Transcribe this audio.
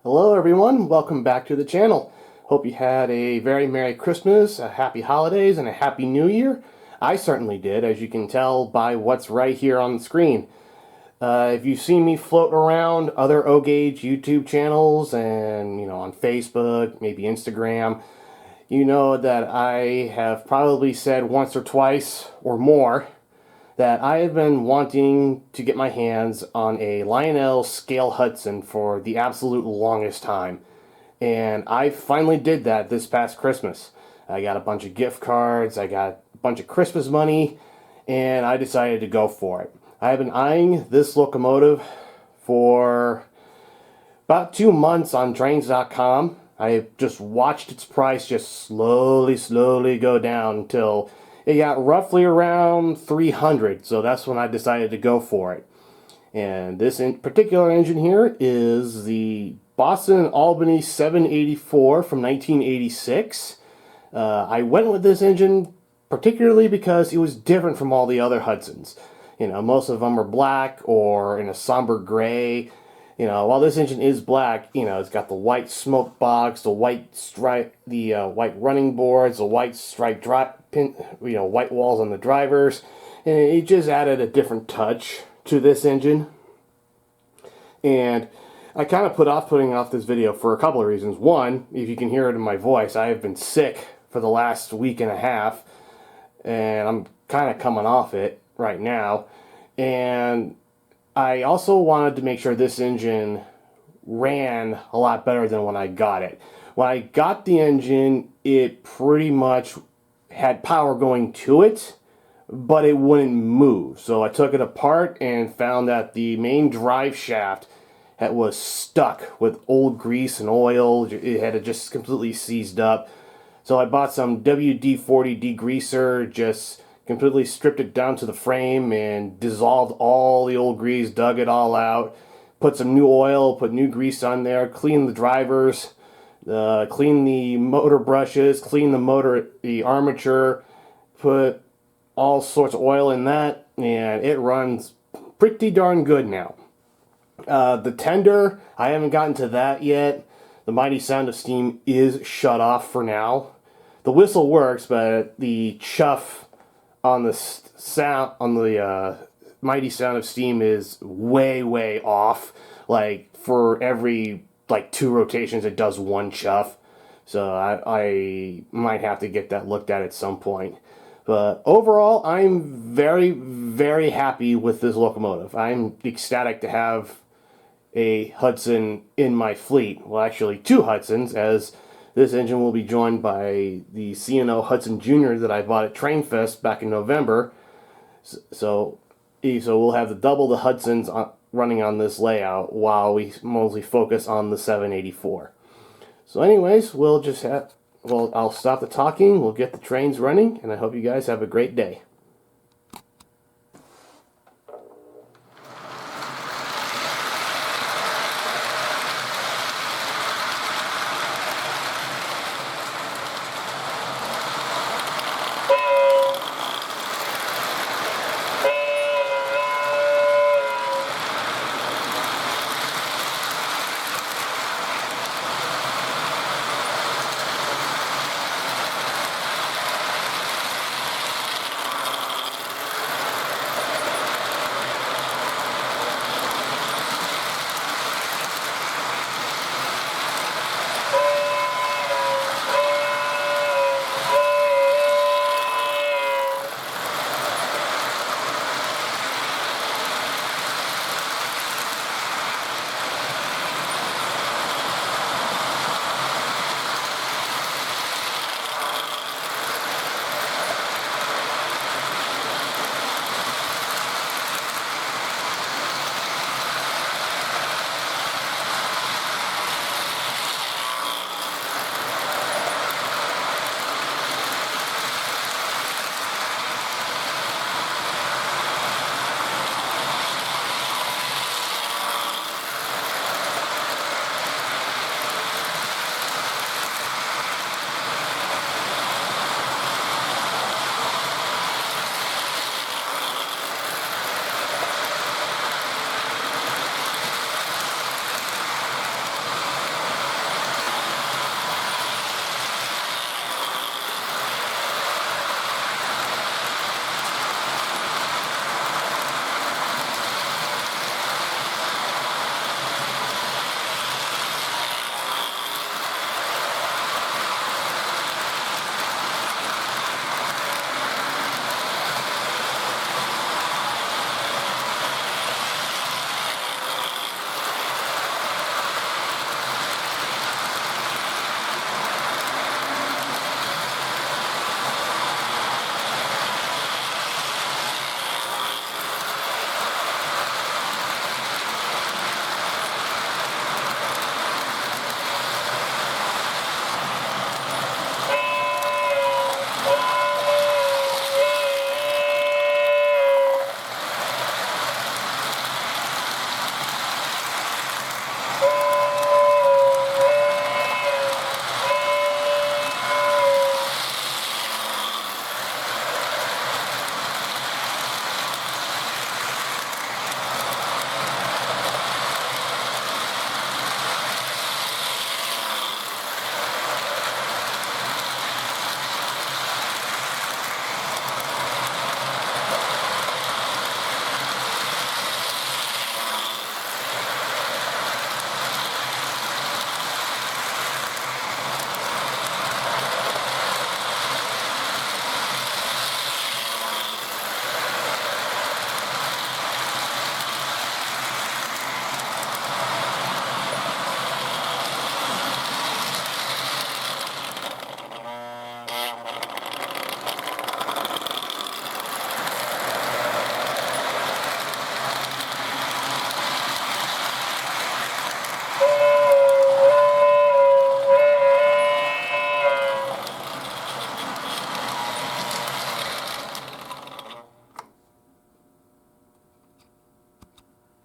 Hello everyone, welcome back to the channel. Hope you had a very Merry Christmas, a Happy Holidays, and a Happy New Year. I certainly did, as you can tell by what's right here on the screen. If you've seen me float around other O-Gauge YouTube channels and, on Facebook, maybe Instagram, you know that I have probably said once or twice or more that I have been wanting to get my hands on a Lionel Scale Hudson for the absolute longest time. And I finally did that this past Christmas. I got a bunch of gift cards, I got a bunch of Christmas money, and I decided to go for it. I have been eyeing this locomotive for about 2 months on trains.com. I just watched its price just slowly go down until it got roughly around 300, so that's when I decided to go for it. And this particular engine here is the Boston Albany 784 from 1986. I went with this engine particularly because it was different from all the other Hudsons. Most of them are black or in a somber gray. While this engine is black, it's got the white smoke box, the white stripe, the white running boards, the white stripe white walls on the drivers, and it just added a different touch to this engine. And I kind of put off putting off this video for a couple of reasons. One, if you can hear it in my voice, I have been sick for the last week and a half, and I'm kind of coming off it right now. And I also wanted to make sure this engine ran a lot better than when I got it. When I got the engine, it pretty much had power going to it, but it wouldn't move. So I took it apart and found that the main drive shaft was stuck with old grease and oil. It had just completely seized up. So I bought some WD-40 degreaser, just completely stripped it down to the frame and dissolved all the old grease, dug it all out, put some new oil, put new grease on there, cleaned the drivers, clean the motor brushes, clean the armature, put all sorts of oil in that, and it runs pretty darn good now. The tender, I haven't gotten to that yet. The mighty sound of steam is shut off for now. The whistle works, but the chuff on the sound, on the mighty sound of steam is way off. Like for every 2 rotations it does 1 chuff, so I might have to get that looked at some point. But overall, I'm very happy with this locomotive. I'm ecstatic to have a Hudson in my fleet. Well, actually 2 Hudsons, as this engine will be joined by the C&O Hudson Jr. that I bought at Trainfest back in November. So we'll have double the Hudsons running on this layout while we mostly focus on the 784. So anyways, I'll stop the talking, we'll get the trains running, and I hope you guys have a great day.